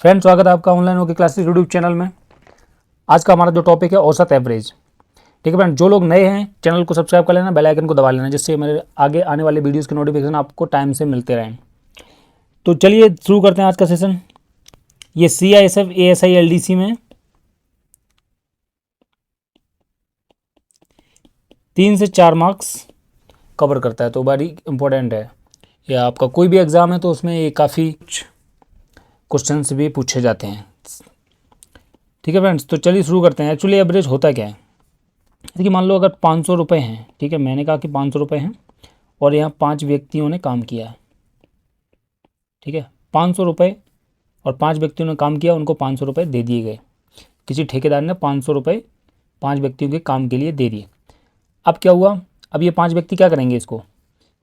Friends, स्वागत है आपका ऑनलाइन होके क्लासेस यूट्यूब चैनल में। आज का हमारा जो टॉपिक है औसत एवरेज। ठीक है फ्रेंड, जो लोग नए हैं चैनल को सब्सक्राइब कर लेना, बेल आइकन को दबा लेना, जिससे मेरे आगे आने वाले वीडियोस के नोटिफिकेशन आपको टाइम से मिलते रहें। तो चलिए शुरू करते हैं आज का सेशन। ये CISF ASI LDC में 3 से 4 मार्क्स कवर करता है, तो बड़ी इंपॉर्टेंट है। या आपका कोई भी एग्ज़ाम है तो उसमें ये काफ़ी क्वेश्चंस भी पूछे जाते हैं। ठीक है फ्रेंड्स, तो चलिए शुरू करते हैं। एक्चुअली एवरेज होता क्या है? देखिए, मान लो अगर 500 रुपये हैं, ठीक है, मैंने कहा कि 500 रुपये हैं और यहाँ 5 व्यक्तियों ने काम किया है। ठीक है, 500 रुपये और 5 व्यक्तियों ने काम किया, उनको 500 रुपये दे दिए गए। किसी ठेकेदार ने 500 रुपये 5 व्यक्तियों के काम के लिए दे दिए। अब क्या हुआ? अब ये 5 व्यक्ति क्या करेंगे? इसको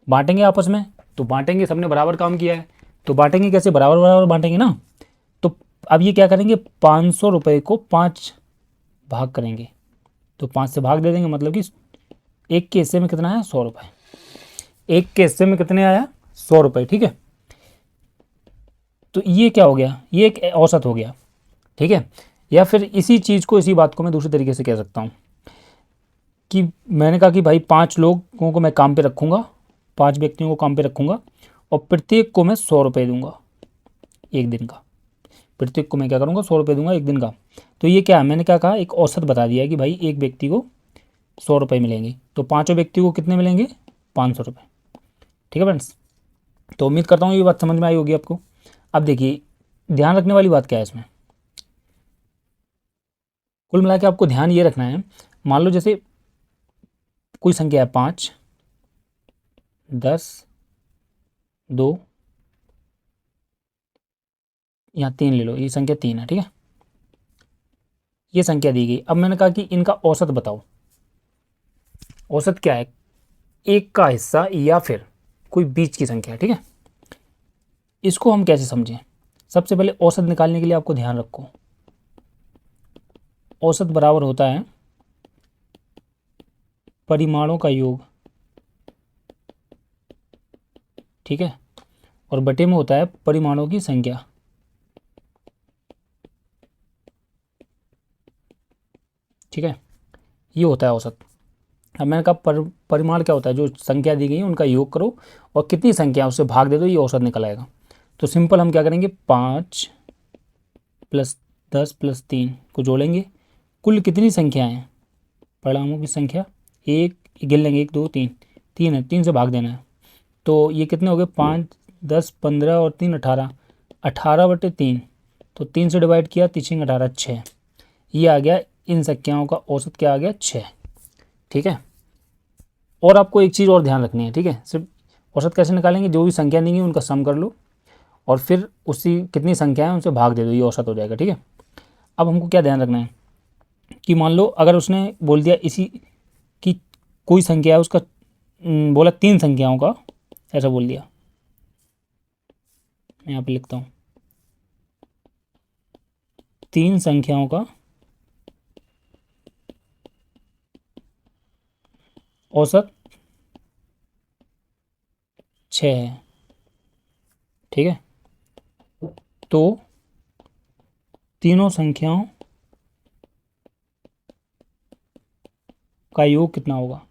बांटेंगे आपस में। तो बांटेंगे, सबने बराबर काम किया है तो बांटेंगे कैसे? बराबर बराबर बांटेंगे ना। तो अब ये क्या करेंगे? 500 रुपये को 5 भाग करेंगे, तो 5 से भाग दे देंगे, मतलब कि एक के हिस्से में कितना है? 100 रुपये। एक के हिस्से में कितने आया? 100 रुपये। ठीक है, तो ये क्या हो गया? ये एक औसत हो गया। ठीक है, या फिर इसी चीज़ को, इसी बात को मैं दूसरे तरीके से कह सकता हूँ कि मैंने कहा कि भाई 5 लोगों को मैं काम पे रखूँगा, 5 व्यक्तियों को काम पे रखूँगा और प्रत्येक को मैं 100 रुपये दूंगा एक दिन का। प्रत्येक को मैं क्या करूँगा? 100 रुपये दूंगा एक दिन का। तो ये क्या है? मैंने क्या कहा? एक औसत बता दिया कि भाई एक व्यक्ति को 100 रुपये मिलेंगे, तो 5 व्यक्तियों को कितने मिलेंगे? 500 रुपये। ठीक है फ्रेंड्स, तो उम्मीद करता हूँ ये बात समझ में आई होगी आपको। अब देखिए, ध्यान रखने वाली बात क्या है इसमें? कुल मिला के आपको ध्यान ये रखना है, मान लो जैसे कोई संख्या है 5, 10, 2, यहाँ 3 ले लो, ये संख्या 3 है। ठीक है, ये संख्या दी गई। अब मैंने कहा कि इनका औसत बताओ। औसत क्या है? एक का हिस्सा या फिर कोई बीच की संख्या है। ठीक है, इसको हम कैसे समझें? सबसे पहले औसत निकालने के लिए आपको ध्यान रखो, औसत बराबर होता है परिमाणों का योग। ठीक है, और बटे में होता है परिमाणों की संख्या। ठीक है, ये होता है औसत। अब मैंने कहा परिमाण क्या होता है? जो संख्या दी गई है उनका योग करो और कितनी संख्या उससे भाग दे दो, ये औसत निकल आएगा। तो सिंपल हम क्या करेंगे? 5 + 10 + 3 को जोड़ेंगे। कुल कितनी संख्या हैं? परिणामों की संख्या एक गिन लेंगे, 1 2 3, 3 है, 3 से भाग देना है। तो ये कितने हो गए? 5 10 15 और 3 18, 18/3। तो 3 से डिवाइड किया, 3 18, 6। ये आ गया, इन संख्याओं का औसत क्या आ गया? 6। ठीक है, और आपको एक चीज़ और ध्यान रखनी है। ठीक है, सिर्फ औसत कैसे निकालेंगे? जो भी संख्या देंगी उनका सम कर लो और फिर उसी कितनी संख्या है उनसे भाग दे दो, ये औसत हो जाएगा। ठीक है, अब हमको क्या ध्यान रखना है कि मान लो अगर उसने बोल दिया इसी की कोई संख्या है, उसका बोला 3 संख्याओं का, ऐसा बोल दिया, मैं यहाँ पे लिखता हूँ 3 संख्याओं का औसत 6 है। ठीक है, तो तीनों संख्याओं का योग कितना होगा?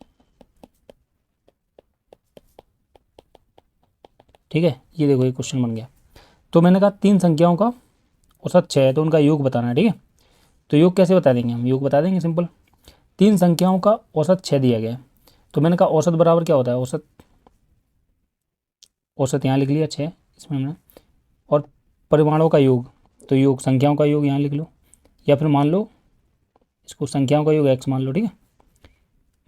ठीक है, ये देखो ये क्वेश्चन बन गया। तो मैंने कहा 3 संख्याओं का औसत 6 है, तो उनका योग बताना है। ठीक है, तो योग कैसे बता देंगे? हम योग बता देंगे सिंपल। 3 संख्याओं का औसत 6 दिया गया है, तो मैंने कहा औसत बराबर क्या होता है? औसत, औसत यहाँ लिख लिया 6 इसमें हमने, और परिमाणों का योग, तो योग संख्याओं का योग यहाँ लिख लो, या फिर मान लो इसको संख्याओं का योग x मान लो। ठीक है,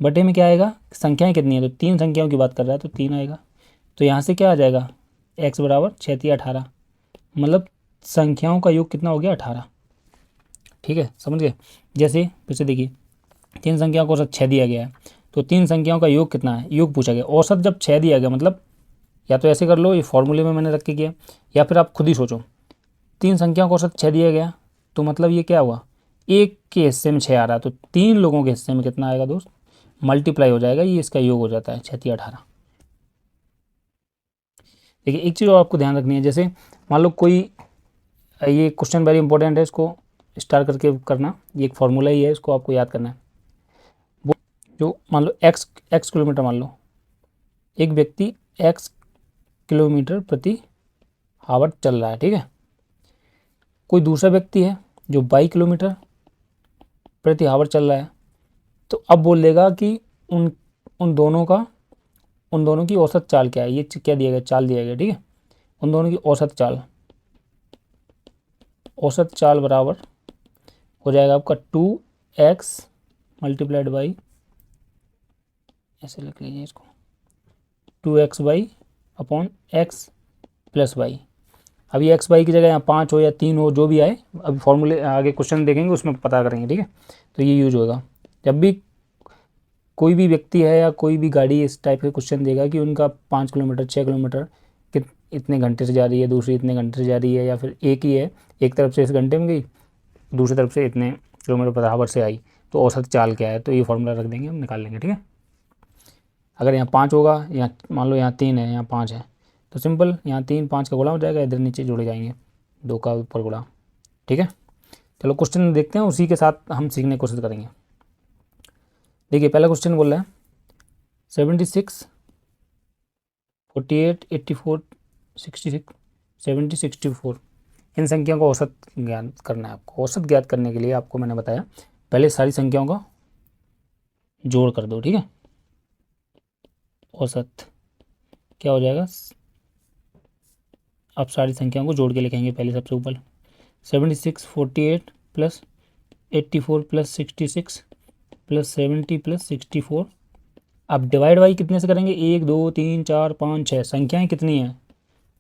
बटे में क्या आएगा? संख्याएं कितनी है? तो 3 संख्याओं की बात कर रहा है तो 3 आएगा। तो यहाँ से क्या आ जाएगा? x बराबर 6 3 18, मतलब संख्याओं का योग कितना हो गया? 18। ठीक है, समझ गए? जैसे फिर से देखिए, 3 संख्याओं को औसत 6 दिया गया है, तो 3 संख्याओं का योग कितना है? योग पूछा गया। औसत जब 6 दिया गया, मतलब या तो ऐसे कर लो, ये फॉर्मूले में मैंने रख के किया, या फिर आप खुद ही सोचो। 3 संख्याओं को औसत 6 दिया गया, तो मतलब ये क्या हुआ? एक के हिस्से में 6 आ रहा है, तो 3 लोगों के हिस्से में कितना आएगा दोस्त? मल्टीप्लाई हो जाएगा, ये इसका योग हो जाता है 6 3 18। देखिए, एक चीज़ और आपको ध्यान रखनी है, जैसे मान लो कोई ये क्वेश्चन वेरी इंपॉर्टेंट है, इसको स्टार करके करना, ये एक फार्मूला ही है, इसको आपको याद करना है। वो जो मान लो एक्स किलोमीटर, मान लो एक व्यक्ति एक्स किलोमीटर प्रति आवर चल रहा है, ठीक है। कोई दूसरा व्यक्ति है जो 22 किलोमीटर प्रति आवर चल रहा है, तो अब बोल देगा कि उन उन दोनों की औसत चाल क्या है। ये क्या दिया गया, चाल दिया गया, ठीक है। उन दोनों की औसत चाल बराबर हो जाएगा आपका 2x मल्टीप्लाइड बाई, ऐसे लिख लीजिए इसको, 2x by upon x plus y. अभी एक्स वाई की जगह यहाँ 5 हो या 3 हो, जो भी आए, अभी फॉर्मूले आगे क्वेश्चन देखेंगे उसमें पता करेंगे, ठीक है। तो ये यूज होगा जब भी कोई भी व्यक्ति है या कोई भी गाड़ी इस टाइप के क्वेश्चन देगा कि उनका 5 किलोमीटर 6 किलोमीटर इतने घंटे से जा रही है, दूसरी इतने घंटे से जा रही है, या फिर एक ही है, एक तरफ से इस घंटे में गई, दूसरी तरफ से इतने किलोमीटर पर आवर से आई, तो औसत चाल क्या है, तो ये फॉर्मूला रख देंगे, हम निकाल लेंगे, ठीक है। अगर यहाँ 5 होगा, यहाँ मान लो यहाँ 3 है, यहाँ 5 है, तो सिंपल यहाँ 3 5 का गुणा हो जाएगा, इधर नीचे जोड़े जाएंगे 2 का ऊपर गुणा, ठीक है। चलो क्वेश्चन देखते हैं, उसी के साथ हम सीखने की कोशिश करेंगे। देखिए पहला क्वेश्चन बोल रहा है 76 48 84 66 70 64, इन संख्याओं का औसत ज्ञात करना है आपको। औसत ज्ञात करने के लिए आपको मैंने बताया पहले सारी संख्याओं का जोड़ कर दो, ठीक है। औसत क्या हो जाएगा, आप सारी संख्याओं को जोड़ के लिखेंगे। पहले सबसे ऊपर 76 48 प्लस 84 प्लस 66 प्लस 70 प्लस 64। अब डिवाइड बाई कितने से करेंगे, 1 2 3 4 5 6, संख्याएं कितनी हैं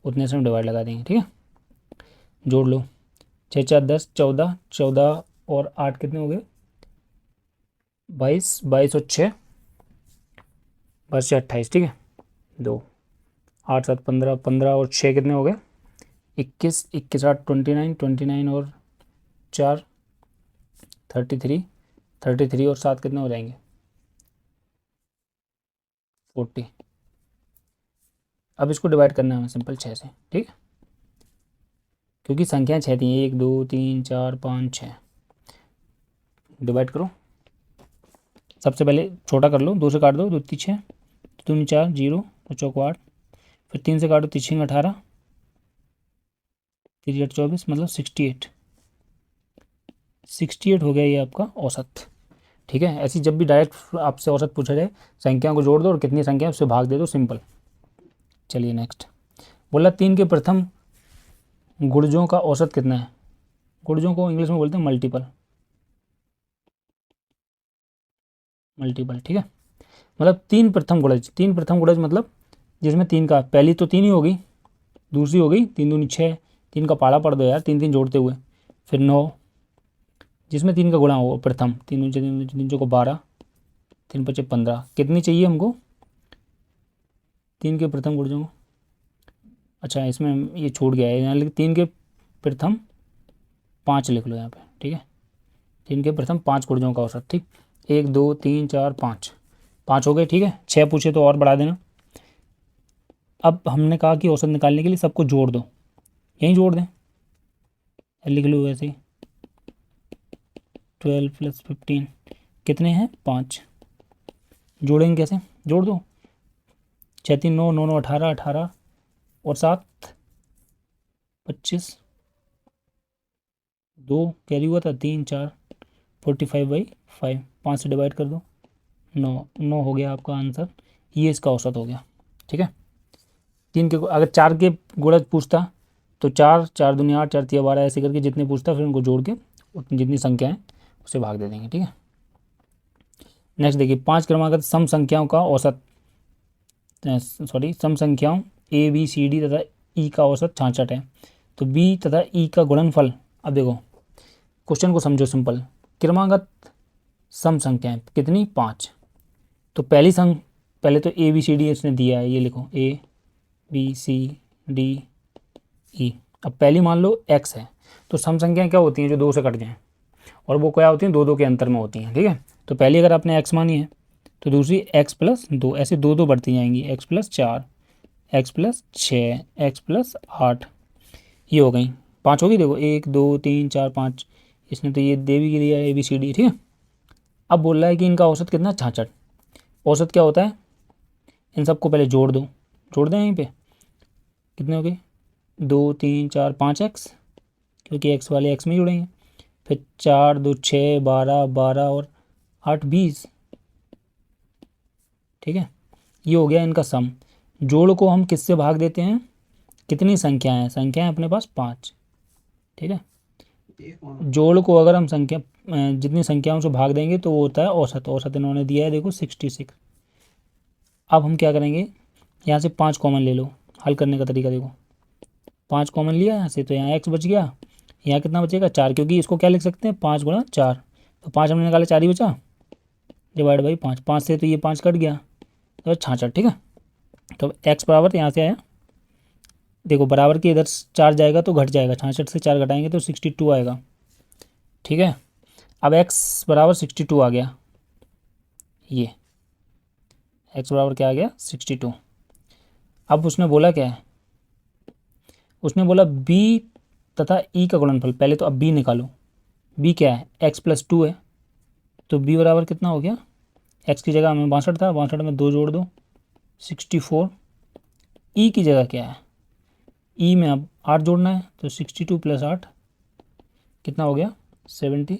उतने से हम डिवाइड लगा देंगे, ठीक है। जोड़ लो, 6 4 10 14, 14 और 8 कितने हो गए, 22, 22 और 6 22 28, ठीक है। 2 8 7 15, 15 और 6 कितने हो गए, 21, 21 8 29, 29 और 4 33, 33 और 7 कितने हो जाएंगे, 40। अब इसको डिवाइड करना है हमें सिंपल 6 से, ठीक है, क्योंकि संख्याएं 6 थी, 1 2 3 4 5 6। डिवाइड करो, सबसे पहले छोटा कर लो, 2 से काट दो, 2 3 6, 2 4 0, 2 चौक 8, फिर 3 से काटो, 3 18, 3 8 24, मतलब 68 हो गया ये आपका औसत, ठीक है। ऐसी जब भी डायरेक्ट आपसे औसत पूछा जाए, संख्याओं को जोड़ दो और कितनी संख्या उससे भाग दे दो, सिंपल। चलिए नेक्स्ट, बोला 3 के प्रथम गुणजों का औसत कितना है। गुणजों को इंग्लिश में बोलते हैं मल्टीपल, ठीक है। मतलब 3 प्रथम गुणज, 3 प्रथम गुणज मतलब जिसमें 3 का, पहली तो 3 ही होगी, दूसरी हो गई 3 दूनी 6, 3 का पाला पढ़ दो यार, 3 3 जोड़ते हुए, फिर 9 जिसमें 3 का गुणा हो प्रथम, 3 ऊंचे 3 को 12, 3 5 15, कितनी चाहिए हमको 3 के प्रथम गुणजों को। अच्छा इसमें ये छूट गया है, यहाँ लिख 3 के प्रथम 5 लिख लो यहाँ पे, ठीक है। 3 के प्रथम 5 गुणजों का औसत, ठीक, 1 2 3 4 5, 5 हो गए, ठीक है। 6 पूछे तो और बढ़ा देना। अब हमने कहा कि औसत निकालने के लिए सबको जोड़ दो, यहीं जोड़ दें, लिख लो वैसे ही, 12 प्लस 15 कितने हैं 5, जोड़ेंगे कैसे, जोड़ दो, 6 3 9 9 9 18, 18 और 7 25, 2 कैरी हुआ था 3 4, 45/5, 5 से डिवाइड कर दो, 9 हो गया आपका आंसर, ये इसका औसत हो गया, ठीक है। 3 के, अगर 4 के गुणज पूछता तो 4 4 दूनी 8, 4 3 12, ऐसे करके जितने पूछता फिर उनको जोड़ के उतनी जितनी संख्या है उसे भाग दे देंगे, ठीक है। नेक्स्ट देखिए 5 क्रमागत सम संख्याओं का औसत, सम संख्याओं ए बी सी डी तथा ई का औसत 66 है, तो बी तथा ई का गुणनफल। अब देखो क्वेश्चन को समझो सिंपल, क्रमागत सम संख्याएं कितनी 5, तो पहले तो ए बी सी डी इसने दिया है, ये लिखो A B C D E. अब पहली मान लो x है, तो सम संख्याएं क्या होती हैं जो 2 से कट जाएं, और वो क्या होती हैं 2 2 के अंतर में होती हैं, ठीक है। तो पहली अगर आपने x मानी है तो दूसरी x प्लस 2, ऐसे 2 2 बढ़ती जाएंगी, x plus 4, x plus 6, x plus 8, ये हो गई 5 होगी, देखो 1 2 3 4 5, इसने तो ये दे भी दिया ABCD, ठीक है। अब बोल रहा है कि इनका औसत कितना, 66। औसत क्या होता है, इन सबको पहले जोड़ दो, जोड़ दें यहीं पे, कितने हो गए 2 3 4 5x, क्योंकि x वाले x में ही जुड़ेंगे। फिर 4 2 6 12 12 और 8 20, ठीक है। ये हो गया इनका सम। जोड़ को हम किससे भाग देते हैं, कितनी संख्याएं हैं, संख्याएं अपने पास 5, ठीक है। जोड़ को अगर हम संख्या जितनी संख्याओं से भाग देंगे तो वो होता है औसत। औसत इन्होंने दिया है देखो 66। अब हम क्या करेंगे, यहाँ से 5 कॉमन ले लो। हल करने का तरीका देखो, 5 कॉमन लिया यहाँ से, तो यहाँ x बच गया, यहाँ कितना बचेगा 4, क्योंकि इसको क्या लिख सकते हैं 5 गुणा 4, तो 5 हमने निकाला 4 ही बचा, डिवाइड बाई 5, 5 से तो ये 5 कट गया, तो 66, ठीक है। तो x बराबर यहाँ से आया, देखो बराबर के इधर 4 जाएगा तो घट जाएगा, 66 से 4 घटाएंगे तो 62 आएगा, ठीक है। अब x बराबर 62 आ गया, ये x बराबर क्या आ गया 62। अब उसने बोला क्या है, उसने बोला b तथा e का गुणनफल। पहले तो अब b निकालो, b क्या है x प्लस 2 है, तो b बराबर कितना हो गया, x की जगह हमें 62 था, 62 में 2 जोड़ दो 64। e की जगह क्या है, e में अब 8 जोड़ना है, तो 62 प्लस 8 कितना हो गया 70।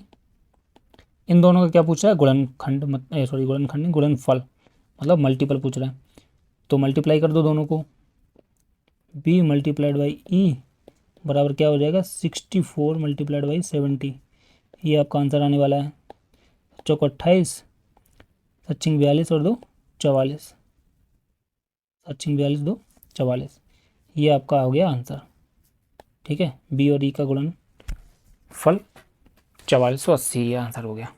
इन दोनों का क्या पूछ रहा है, गुणनखंड, गुणनखंड नहीं, गुणनफल, मतलब मल्टीपल पूछ रहा है। तो मल्टीप्लाई कर दो दोनों को, b मल्टीप्लाइड बाई e बराबर क्या हो जाएगा 64 मल्टीप्लाइड बाई 70। ये आपका आंसर आने वाला है, चौक 28, सचिंग 42 और 2 44, सचिंग 42 2 44, ये आपका हो गया आंसर, ठीक है। बी और ई का गुणन फल 4480, ये आंसर हो गया,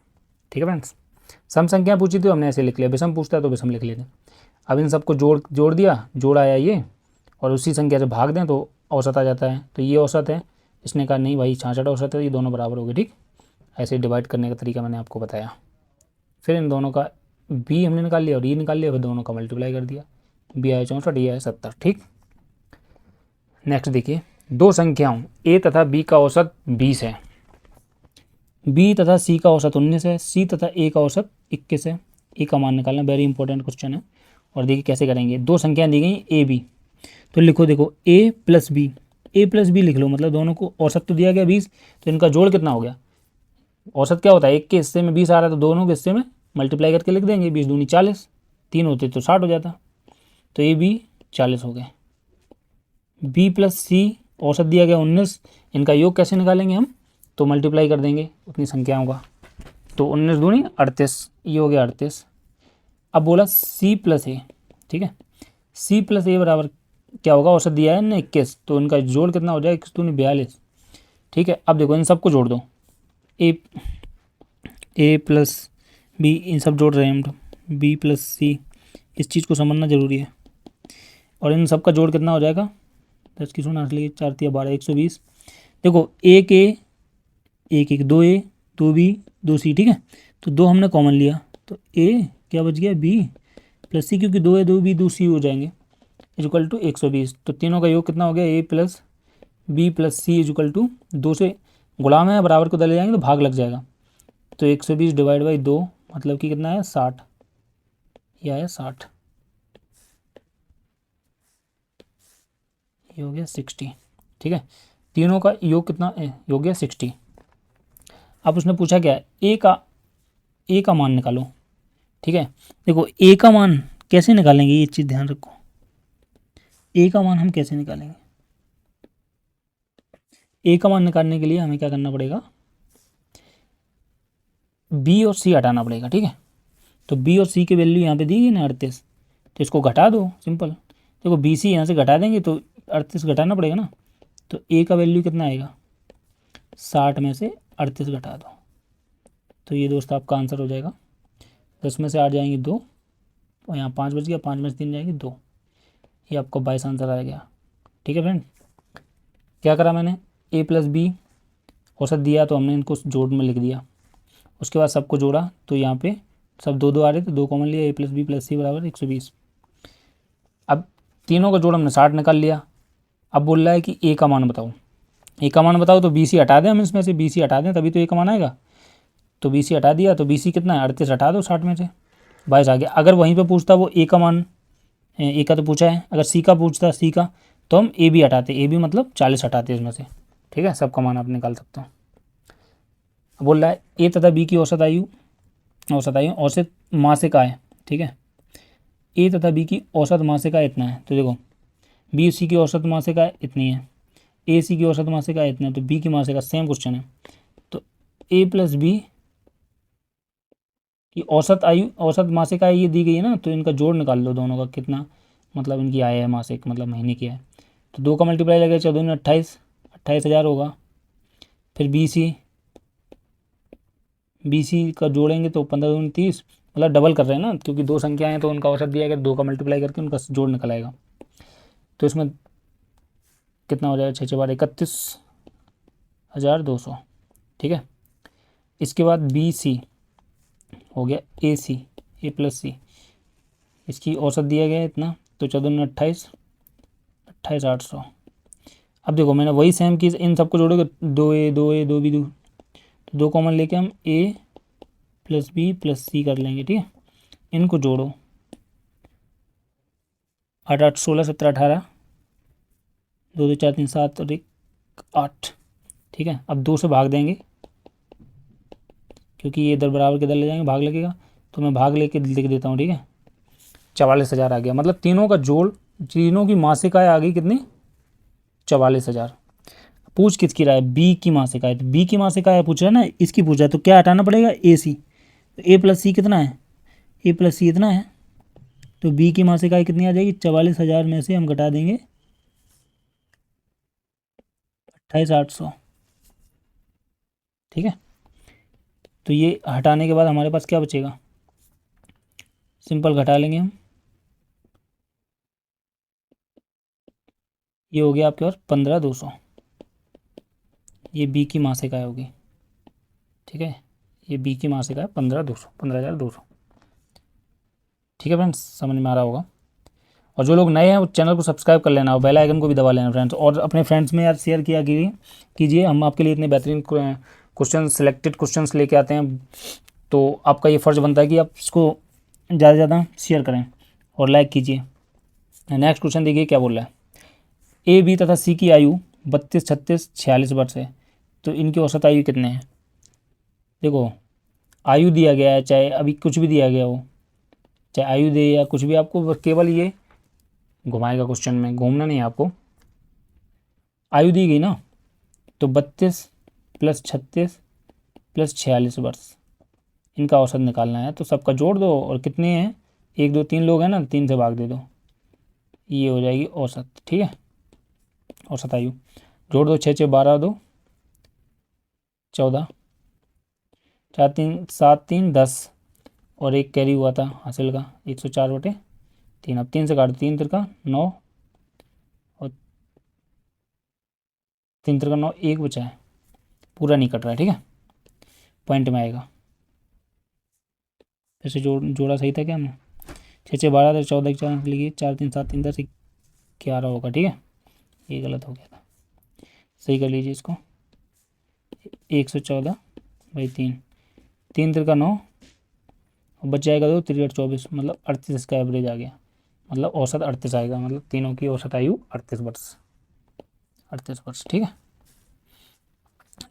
ठीक है फ्रेंड्स। सम संख्या पूछी थी हमने ऐसे लिख लिया, विषम पूछता है तो विषम लिख लेते। अब इन सबको जोड़ दिया, जोड़ आया ये, और उसी संख्या से भाग दें तो औसत आ जाता है, तो ये औसत है। इसने कहा नहीं भाई 66 औसत है, ये दोनों बराबर हो गए, ठीक। ऐसे डिवाइड करने का तरीका मैंने आपको बताया। फिर इन दोनों का b हमने निकाल लिया और e निकाल लिया, फिर दोनों का मल्टीप्लाई कर दिया, b आया 64, ये आया 70, ठीक। नेक्स्ट देखिए, दो संख्याओं a तथा b का औसत 20 है, b तथा c का औसत 19 है, c तथा a का औसत 21 है। a का मान निकालना वेरी इंपॉर्टेंट क्वेश्चन है। और देखिए कैसे करेंगे, दो संख्याएं दी गई a b, तो लिखो देखो a प्लस b लिख लो, मतलब दोनों को औसत तो दिया गया 20, तो इनका जोड़ कितना हो गया। औसत क्या होता है, एक के हिस्से में 20 आ रहा है तो दोनों के हिस्से में मल्टीप्लाई करके लिख देंगे, 20 दूनी 40, 3 होते तो 60 हो जाता, तो ये भी 40 हो गए। b प्लस सी औसत दिया गया 19, इनका योग कैसे निकालेंगे हम, तो मल्टीप्लाई कर देंगे उतनी संख्याओं का, तो 19 दूनी 38, ये हो गया 38। अब बोला c प्लस ए, ठीक है, c प्लस ए बराबर क्या होगा, औसत दिया है ना 21, तो इनका जोड़ कितना हो जाएगा 21 दूनी 42, ठीक है। अब देखो इन सबको जोड़ दो, ए प्लस बी, इन सब जोड़ रहे हैं हम, तो बी प्लस सी, इस चीज़ को समझना ज़रूरी है। और इन सब का जोड़ कितना हो जाएगा, 10 की 8 4 12 120। देखो एक ए एक एक, 2 ए 2 बी 2 सी, ठीक है, तो 2 हमने कॉमन लिया, तो ए क्या बच गया बी प्लस सी, क्योंकि 2 ए 2 बी 2 सी हो जाएंगे, इजक्ल टू 120। तो तीनों का योग कितना हो गया, A plus B plus C equal to 2 से गुलाम है, बराबर को दले जाएंगे तो भाग लग जाएगा, तो 120 डिवाइड बाई 2 मतलब कि कितना है 60, यह है 60, ये हो गया 60, ठीक है। तीनों का योग कितना हो गया 60। अब उसने पूछा क्या है, ए का मान निकालो, ठीक है। देखो ए का मान कैसे निकालेंगे, ये चीज़ ध्यान रखो, ए का मान हम कैसे निकालेंगे। ए का मान निकालने के लिए हमें क्या करना पड़ेगा, बी और सी हटाना पड़ेगा, ठीक है। तो बी और सी की वैल्यू यहाँ पे दी गई ना 38, तो इसको घटा दो, सिंपल। देखो बी सी यहाँ से घटा देंगे तो 38 घटाना पड़ेगा ना, तो ए का वैल्यू कितना आएगा 60 में से 38 घटा दो, तो ये दोस्त आपका आंसर हो जाएगा। 10 में से 8 जाएंगे 2, और यहाँ 5 बच गया, 5 में से 3 जाएंगे 2, ये आपको 22 आंसर आ गया, ठीक है फ्रेंड। क्या करा मैंने, ए प्लस बी औसत दिया तो हमने इनको जोड़ में लिख दिया, उसके बाद सबको जोड़ा तो यहाँ पे सब 2 2 आ रहे थे, 2 कॉमन लिया, ए प्लस बी प्लस सी बराबर 120। अब तीनों का जोड़ हमने 60 निकाल लिया। अब बोल रहा है कि ए का मान बताओ, ए का मान बताओ, तो बी सी हटा दें हम इसमें से, बी सी हटा दें तभी तो ए का मान आएगा। तो बी सी हटा दिया, तो बी सी कितना है 38, हटा दो 60 में से 22 आ गया। अगर वहीं पे पूछता वो ए का मान, ए का तो पूछा है, अगर सी का पूछता सी का, तो हम ए बी हटाते, ए बी मतलब 40 हटाते इसमें से, ठीक है। सबका मान आप निकाल सकते हो। बोल रहा है ए तथा बी की औसत आयु, औसत मासिका है, ठीक है। ए तथा बी की औसत मासिका इतना है, तो देखो बी सी की औसत मासिका इतनी है, ए सी की औसत मासिका इतना है, तो बी की मासिका, सेम क्वेश्चन है। तो ए प्लस बी की औसत आयु, औसत मासिक आय ये दी गई है ना, तो इनका जोड़ निकाल लो दोनों का, कितना मतलब इनकी आय है मासिक, मतलब महीने की आय। तो 2 का मल्टीप्लाई लगेगा 14 में 28 होगा। फिर बी सी का जोड़ेंगे तो 15 दूनी 30, मतलब डबल कर रहे हैं ना, क्योंकि दो संख्याएं हैं तो उनका औसत दिया गया, 2 का मल्टीप्लाई करके उनका जोड़ निकल आएगा। तो इसमें कितना हो जाएगा, 6 6 12 31,200, ठीक है। इसके बाद बी सी हो गया ए सी, ए प्लस सी, इसकी औसत दिया गया है इतना, तो 14 में 28,800। अब देखो मैंने वही सेम की, इन सबको जोड़ोगे, 2 ए 2 ए 2 बी 2, तो 2 कॉमन लेके हम ए प्लस बी प्लस सी कर लेंगे, ठीक है। इनको जोड़ो, 8 8 16 17 18, 2 2 4 3 7 और 1 8, ठीक है। अब 2 से भाग देंगे, क्योंकि ये इधर बराबर के इधर ले जाएंगे, भाग लगेगा, तो मैं भाग लेके लिख देता हूँ, ठीक है। 44,000 आ गया, मतलब तीनों का जोड़, तीनों की मासिक आय आ गई कितनी, 44,000। पूछ किसकी रहा है, बी की मासिक आय, तो बी की मासिक आय पूछ रहा है ना, इसकी पूछ रहा है, तो क्या हटाना पड़ेगा, ए सी। तो ए प्लस सी कितना है, ए प्लस सी इतना है, तो बी की मासिक आय कितनी आ जाएगी, 44,000 में से हम घटा देंगे 28,800, ठीक है। तो ये हटाने के बाद हमारे पास क्या बचेगा, सिंपल घटा लेंगे हम, ये हो गया आपके पास 15,200, ये बी की मासिक आय होगी, ठीक है। ये बी की मासिक आय 15,200, ठीक है फ्रेंड्स, समझ में आ रहा होगा। और जो लोग नए हैं वो चैनल को सब्सक्राइब कर लेना और बेल आइकन को भी दबा लेना फ्रेंड्स, और अपने फ्रेंड्स में यार शेयर किया कीजिए। हम आपके लिए इतने बेहतरीन क्वेश्चन, सिलेक्टेड क्वेश्चंस लेके आते हैं, तो आपका ये फ़र्ज़ बनता है कि आप इसको ज़्यादा से ज़्यादा शेयर करें और लाइक कीजिए। नेक्स्ट क्वेश्चन देखिए क्या बोल रहा है, ए बी तथा सी की आयु 32 36 46 वर्ष है, तो इनकी औसत आयु कितने हैं। देखो आयु दिया गया है, चाहे अभी कुछ भी दिया गया हो, चाहे आयु दे या कुछ भी, आपको केवल ये घुमाएगा क्वेश्चन में, घूमना नहीं है आपको। आयु दी गई ना, तो 32 प्लस 36 प्लस 46 वर्ष, इनका औसत निकालना है। तो सबका जोड़ दो, और कितने हैं, 1 2 3 लोग हैं ना, 3 से भाग दे दो, ये हो जाएगी औसत, ठीक है। औसत आयु जोड़ दो, 6 6 12 2 14, 4 3 7 3 10, और एक कैरी हुआ था हासिल का, 104/3। अब 3 से काटो, 3 तिरका 9, और 3 तिरका 9, एक बचा है, पूरा नहीं कट रहा है, ठीक है, पॉइंट में आएगा। फिर से जोड़ा सही था क्या हमने, 6 6 12 था, 14 4 लिखिए, 4 3 7 3 10 11 होगा, ठीक है। ये गलत हो गया था, सही कर लीजिए इसको, 114/3, 3 तिरका 9, और बच जाएगा 2 3 8 24, मतलब 38 इसका एवरेज आ गया, मतलब औसत 38 आएगा, मतलब तीनों की औसत आयु 38 वर्ष, 38 वर्ष, ठीक है।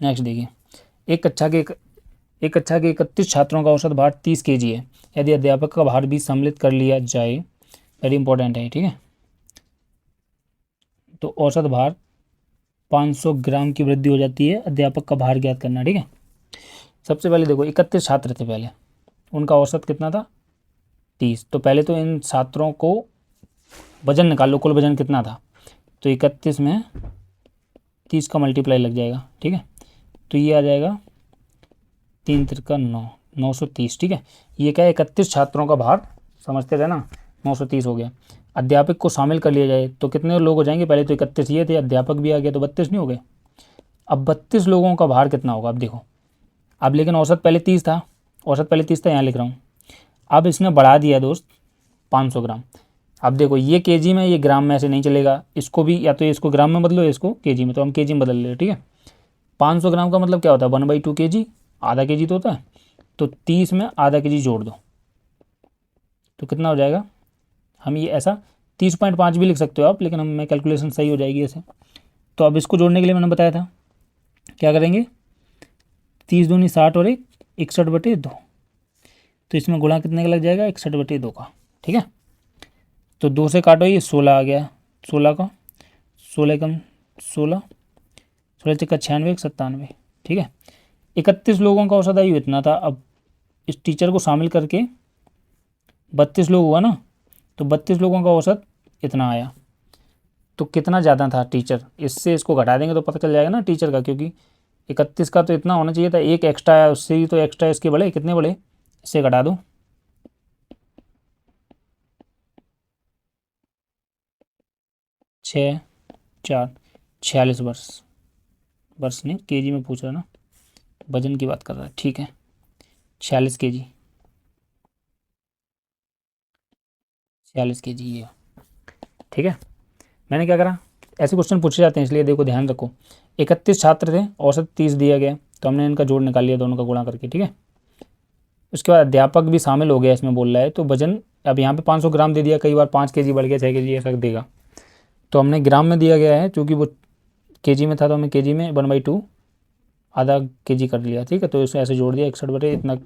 नेक्स्ट देखिए, एक कक्षा के 31 छात्रों का औसत भार 30 kg है, यदि अध्यापक का भार भी सम्मिलित कर लिया जाए, वेरी इंपॉर्टेंट है, ठीक है। तो औसत भार 500 ग्राम की वृद्धि हो जाती है, अध्यापक का भार ज्ञात करना, ठीक है। सबसे पहले देखो 31 छात्र थे पहले, उनका औसत कितना था 30, तो पहले तो इन छात्रों को वजन निकाल लो, कुल वजन कितना था, तो 31 में 30 का मल्टीप्लाई लग जाएगा, ठीक है। तो ये आ जाएगा 3 तिरका 9, 930, ठीक है। ये क्या है, 31 छात्रों का भार, समझते थे ना, 930 हो गया। अध्यापक को शामिल कर लिया जाए तो कितने लोग हो जाएंगे, पहले तो 31 ये थे, अध्यापक भी आ गया तो 32 नहीं हो गए। अब 32 लोगों का भार कितना होगा, अब देखो, अब लेकिन औसत पहले 30 था, यहाँ लिख रहा हूँ। अब इसने बढ़ा दिया दोस्त 500 ग्राम, अब देखो ये केजी में, ये ग्राम में ऐसे नहीं चलेगा, इसको भी या तो इसको ग्राम में बदलो, इसको केजी में, तो हम केजी में बदल ले, ठीक है। 500 ग्राम का मतलब क्या होता है, 1/2 kg, आधा केजी तो होता है। तो 30 में आधा केजी जोड़ दो तो कितना हो जाएगा, हम ये ऐसा 30.5 भी लिख सकते हो आप, लेकिन हम मैं कैलकुलेशन सही हो जाएगी ऐसे। तो अब इसको जोड़ने के लिए मैंने बताया था क्या करेंगे, 30 दूनी 60 और 61/2, तो इसमें गुणा कितने का लग जाएगा, 61/2 का, ठीक है। तो 2 से काटो, ये 16 आ गया, 16 का 16 कम 16, 16 चक्का 96, 97, ठीक है। 31 लोगों का औसत आयु इतना था। अब इस टीचर को शामिल करके 32 लोग हुआ ना, तो 32 लोगों का औसत इतना आया। तो कितना ज़्यादा था टीचर, इससे इसको घटा देंगे तो पता चल जाएगा ना टीचर का, क्योंकि 31 का तो इतना होना चाहिए था, एक एक्स्ट्रा आया उससे ही, तो एक्स्ट्रा इसके बड़े कितने बड़े, इससे घटा दो, 6 4 46 वर्ष, वर्ष नहीं केजी में पूछ रहा ना, वजन की बात कर रहा है, ठीक है। 46 kg, 46 kg ये, ठीक है। मैंने क्या करा, ऐसे क्वेश्चन पूछे जाते हैं इसलिए देखो ध्यान रखो। 31 छात्र थे, औसत 30 दिया गया, तो हमने इनका जोड़ निकाल लिया, दोनों का गुणा करके, ठीक है। उसके बाद अध्यापक भी शामिल हो गया इसमें बोल रहा है, तो वजन अब यहाँ पे 500 ग्राम दे दिया, कई बार 5 kg बढ़ गया, 6 kg ऐसा देगा, तो हमने ग्राम में दिया गया है, क्योंकि वो केजी में था तो हमने केजी में 1/2 आधा केजी कर लिया, ठीक है। तो इसे ऐसे जोड़ दिया, 61 इतना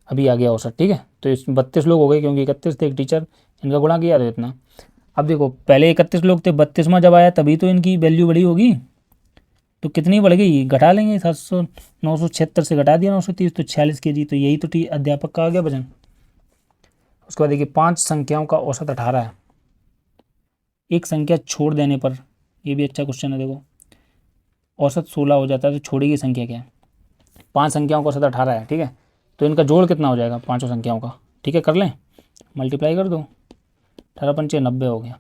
अभी आ गया औसत, ठीक है। तो इस 32 लोग हो गए, क्योंकि 31 थे, एक टीचर, इनका गुणा किया तो इतना। अब देखो पहले 31 लोग थे, 32वां जब आया तभी तो इनकी वैल्यू बड़ी होगी, तो कितनी बढ़ गई, घटा लेंगे 700, 976 से घटा दिया 930, तो 46 kg, तो यही तो अध्यापक का आ गया वजन। उसके बाद देखिए 5 संख्याओं का औसत 18 है, एक संख्या छोड़ देने पर, ये भी अच्छा क्वेश्चन है देखो, औसत 16 हो जाता है, तो छोड़ी की संख्या क्या है, 5 संख्याओं का औसत 18 है, ठीक है। तो इनका जोड़ कितना हो जाएगा पाँचों संख्याओं का, ठीक है, कर लें, मल्टीप्लाई कर दो, 18×5 90 हो गया।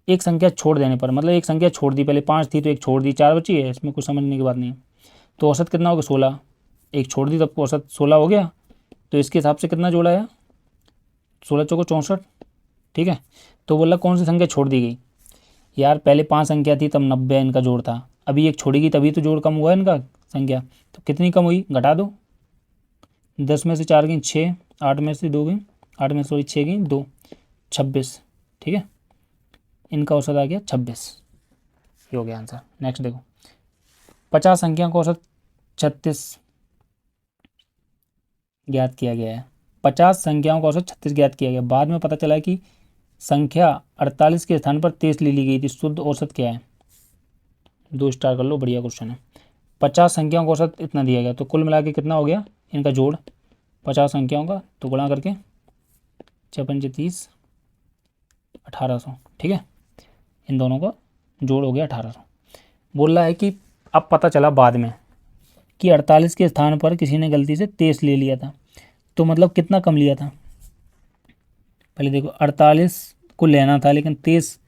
एक संख्या छोड़ देने पर, मतलब एक संख्या छोड़ दी, पहले 5 थी तो एक छोड़ दी, 4 बची है, इसमें कुछ समझने की बात नहीं है। तो औसत कितना हो गया 16, एक छोड़ दी तब औसत 16 हो गया, तो इसके हिसाब से कितना जोड़ा है, 16 चौको 64, ठीक है। तो बोला कौन सी संख्या छोड़ दी गई, यार पहले 5 संख्या थी तब 90 इनका जोड़ था, अभी एक छोड़ेगी तभी तो जोड़ कम हुआ है इनका संख्या, तो कितनी कम हुई, घटा दो, 10 में से 4 गई 6, 8 में से 2 गई, 8 में से 6 गई 2, 26, ठीक है। इनका औसत आ गया 26, ये हो गया आंसर। नेक्स्ट देखो 50 संख्या का औसत 36 ज्ञात किया गया है, 50 संख्याओं का औसत 36 ज्ञात किया गया, बाद में पता चला कि संख्या 48 के स्थान पर 23 ले ली गई थी, शुद्ध औसत क्या है, 2 स्टार कर लो, बढ़िया क्वेश्चन है। 50 संख्याओं का औसत इतना दिया गया, तो कुल मिला के कितना हो गया इनका जोड़, 50 संख्याओं का, तो गुणा करके 6×5 = 30, 1800, ठीक है। इन दोनों का जोड़ हो गया 1800। बोल रहा है कि अब पता चला बाद में कि 48 के स्थान पर किसी ने गलती से 23 ले लिया था, तो मतलब कितना कम लिया था, पहले देखो 48 को लेना था लेकिन 23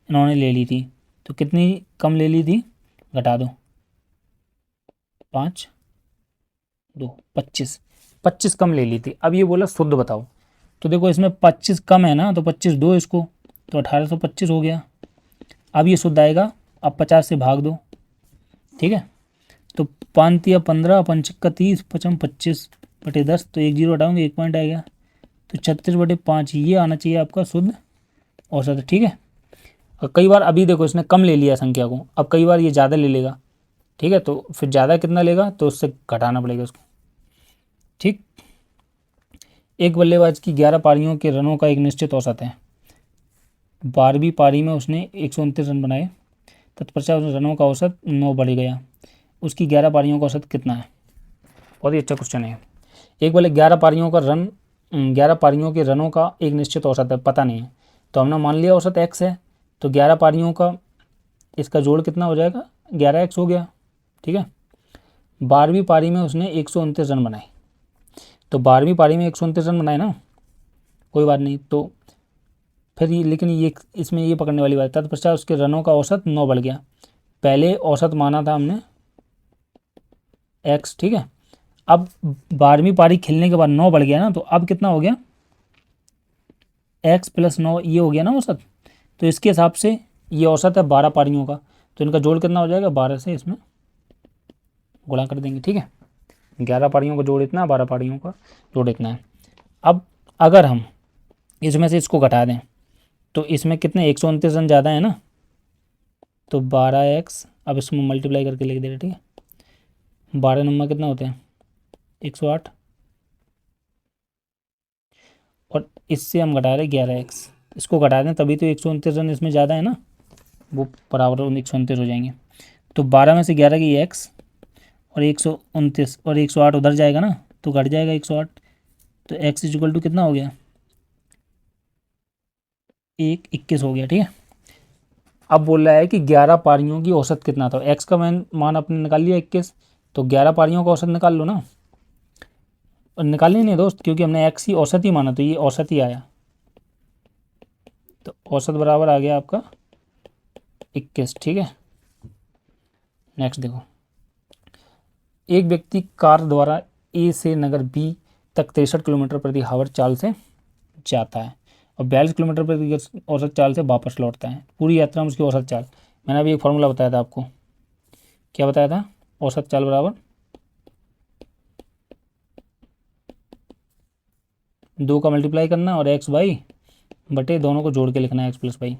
इन्होंने ले ली थी, तो कितनी कम ले ली थी, घटा दो, 5 2 25, 25 कम ले ली थी। अब ये बोला शुद्ध बताओ, तो देखो इसमें 25 कम है ना, तो 25 दो इसको, तो 1825 हो गया। अब ये शुद्ध आएगा, अब 50 से भाग दो, ठीक है। तो 5 या 15, 5 30, 55 25/10, तो 1 0 हटाऊंगे 1 पॉइंट आएगा, तो 36/5 ये आना चाहिए आपका शुद्ध औसत, ठीक है। और कई बार अभी देखो इसने कम ले लिया संख्या को, अब कई बार ये ज़्यादा ले लेगा, ठीक है, तो फिर ज़्यादा कितना लेगा तो उससे घटाना पड़ेगा उसको, ठीक। एक बल्लेबाज की 11 पारियों के रनों का एक निश्चित औसत है, 12वीं पारी में उसने 129 रन बनाए, तत्पश्चात रनों का औसत 9 बढ़ गया, उसकी 11 पारियों का औसत कितना है, बहुत ही अच्छा क्वेश्चन है। एक बोले 11 पारियों का रन, 11 पारियों के रनों का एक निश्चित औसत है, पता नहीं है, तो हमने मान लिया औसत x है, तो 11 पारियों का इसका जोड़ कितना हो जाएगा, 11x हो गया, ठीक है। 12वीं पारी में उसने 129 रन बनाए, तो 12वीं पारी में 129 रन बनाए ना, कोई बात नहीं, तो फिर ये, लेकिन ये इसमें ये पकड़ने वाली बात है, तत्पश्चात उसके रनों का औसत 9 बढ़ गया, पहले औसत माना था हमने x, ठीक है। अब 12वीं पारी खेलने के बाद 9 बढ़ गया ना, तो अब कितना हो गया, x प्लस 9 ये हो गया ना औसत। तो इसके हिसाब से ये औसत है 12 पारियों का, तो इनका जोड़ कितना हो जाएगा, 12 से इसमें गुणा कर देंगे। ठीक है, 11 पारियों का जोड़ इतना है, 12 पारियों का जोड़ इतना है। अब अगर हम इसमें से इसको घटा दें तो इसमें कितने 129 रन ज़्यादा है ना, तो 12x, अब इसमें मल्टीप्लाई करके लिख दे रहे। ठीक है, 12 नंबर कितना होते हैं 108, और इससे हम घटा रहे 11x, इसको घटा दें तभी तो 129 रन इसमें ज़्यादा है ना, वो बराबर 129 हो जाएंगे। तो 12 में से 11 की x और 129 और 108 उधर जाएगा ना, तो घट जाएगा 108, तो x इक्वल टू कितना हो गया 1:21 हो गया। ठीक है, अब बोल रहा है कि 11 पारियों की औसत कितना था, x का मान आपने निकाल लिया 21, तो 11 पारियों का औसत निकाल लो ना, और निकालनी नहीं दोस्त क्योंकि हमने x ही औसत ही माना, तो ये औसत ही आया, तो औसत बराबर आ गया आपका 21। ठीक है, नेक्स्ट देखो, एक व्यक्ति कार द्वारा ए से नगर बी तक 63 किलोमीटर प्रति आवर चाल से जाता है और 42 किलोमीटर प्रति औसत चाल से वापस लौटता है। पूरी यात्रा में उसकी औसत चाल, मैंने अभी एक फॉर्मूला बताया था आपको, क्या बताया था, औसत चाल बराबर 2 का मल्टीप्लाई करना और x बाई बटे दोनों को जोड़ के लिखना है x प्लस बाई।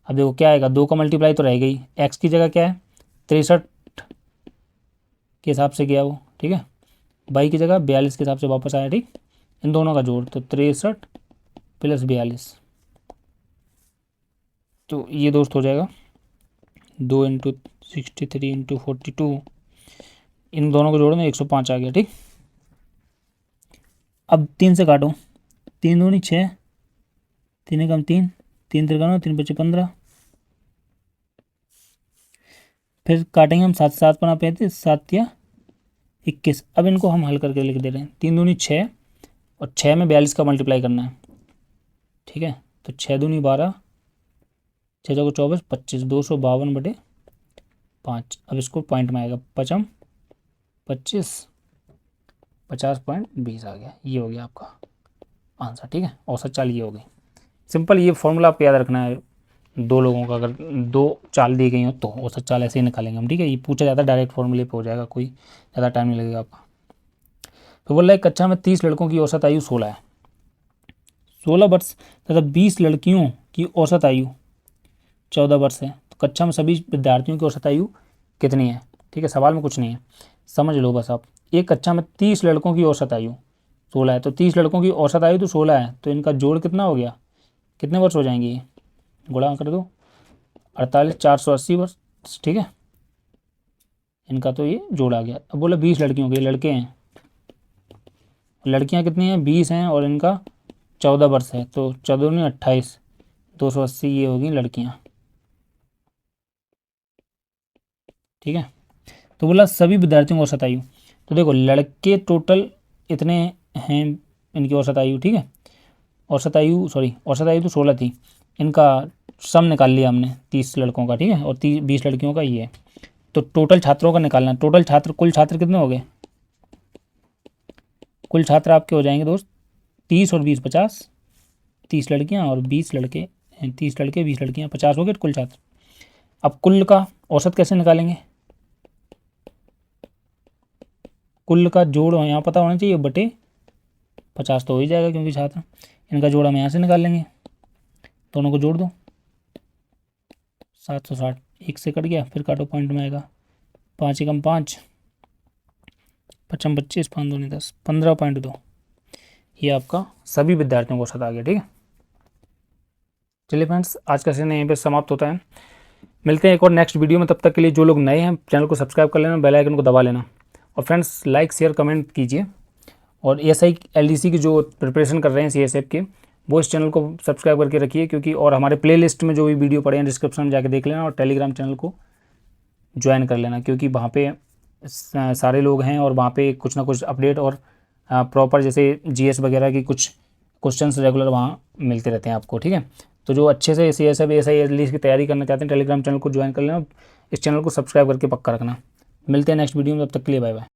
अब देखो क्या आएगा, 2 का मल्टीप्लाई तो रह गई, x की जगह क्या है 63 के हिसाब से गया वो। ठीक है, बाई की जगह 42 के हिसाब से वापस आया। ठीक, इन दोनों का जोड़, तो 63 प्लस 42, तो ये दोस्त हो जाएगा 2 इंटू 63 इंटू 42, इन दोनों को जोड़ो में 105 आ गया। ठीक, अब 3 से काटो, 3 दूनी 6, 3 एकम 3, 3 तिरका 3 बचे 15, फिर काटेंगे हम 7 7 पना 35, 7 या 21। अब इनको हम हल करके लिख दे रहे हैं, 3 दूनी 6 और 6 में 42 का मल्टीप्लाई करना है। ठीक है, तो 6 दूनी 12, 6 चौको 24, 25, 252 बटे 5। अब इसको पॉइंट में आएगा, 5 25 50.20 आ गया, ये हो गया आपका आंसर। ठीक है, औसत चाल ये हो गई। सिंपल, ये फॉर्मूला आपको याद रखना है, दो लोगों का अगर 2 चाल दी गई हो तो औसत चाल ऐसे ही निकालेंगे हम। ठीक है, ये पूछा जाता है डायरेक्ट फॉर्मूले पे हो जाएगा, कोई ज़्यादा टाइम नहीं लगेगा आपका। तो बोल रहा है कक्षा में 30 लड़कों की औसत आयु 16 है, 16 वर्ष तथा 20 लड़कियों की औसत आयु 14 वर्ष है, तो कक्षा में सभी विद्यार्थियों की औसत आयु कितनी है। ठीक है, सवाल में कुछ नहीं है, समझ लो बस आप। एक कक्षा में 30 लड़कों की औसत आयु 16 है, तो 30 लड़कों की औसत आयु तो 16 है, तो इनका जोड़ कितना हो गया, कितने वर्ष हो जाएंगे, ये गुणा कर दो 48, 480 वर्ष। ठीक है, इनका तो ये जोड़ आ गया। अब बोले 20 लड़कियों के, लड़के हैं, लड़कियां कितनी हैं 20 हैं, और इनका 14 वर्ष है, तो 14 में 28, 280 ये होगी लड़कियां। ठीक है, तो बोला सभी विद्यार्थियों की औसत आयु, तो देखो लड़के टोटल इतने हैं इनकी औसत आयु। ठीक है, औसत आयु तो 16 थी, इनका सम निकाल लिया हमने 30 लड़कों का। ठीक है, और 20 लड़कियों का ये है, तो टोटल छात्रों का निकालना, टोटल छात्र, कुल छात्र कितने हो गए, कुल छात्र आपके हो जाएंगे दोस्त 30 और 20 50, 30 लड़कियां और 20 लड़के, 30 लड़के 20 लड़कियां, 50 हो गए कुल छात्र। अब कुल का औसत कैसे निकालेंगे, कुल का जोड़ यहाँ पता होना चाहिए, बटे 50 तो हो ही जाएगा क्योंकि छात्र, इनका जोड़ हम यहाँ से निकाल लेंगे, दोनों को जोड़ दो 760, 1 से कट गया, फिर काटो पॉइंट में आएगा, 5 एकम 5, 5 25, 5 दूनी 10, 15.2, ये आपका सभी विद्यार्थियों को औसत आ गया। ठीक है, चलिए फ्रेंड्स, आज का सेशन यहीं पर समाप्त होता है, मिलते हैं एक और नेक्स्ट वीडियो में। तब तक के लिए जो लोग नए हैं चैनल को सब्सक्राइब कर लेना, बेल आइकन को दबा लेना, और फ्रेंड्स लाइक शेयर कमेंट कीजिए, और एसआई एलडीसी की जो प्रिपरेशन कर रहे हैं सीएसएफ के, वो इस चैनल को सब्सक्राइब करके रखिए, क्योंकि और हमारे प्लेलिस्ट में जो भी वीडियो पड़े हैं डिस्क्रिप्शन में जाके देख लेना, और टेलीग्राम चैनल को ज्वाइन कर लेना, क्योंकि वहाँ पे सारे लोग हैं और वहाँ पे कुछ ना कुछ अपडेट और प्रॉपर जैसे जीएस वगैरह की कुछ क्वेश्चंस रेगुलर वहाँ मिलते रहते हैं आपको। ठीक है, तो जो अच्छे से सीएसएफ एसआई एलडीसी की तैयारी करना चाहते हैं टेलीग्राम चैनल को ज्वाइन कर लेना, इस चैनल को सब्सक्राइब करके पक्का रखना। मिलते हैं नेक्स्ट वीडियो में, तब तक के लिए बाय बाय।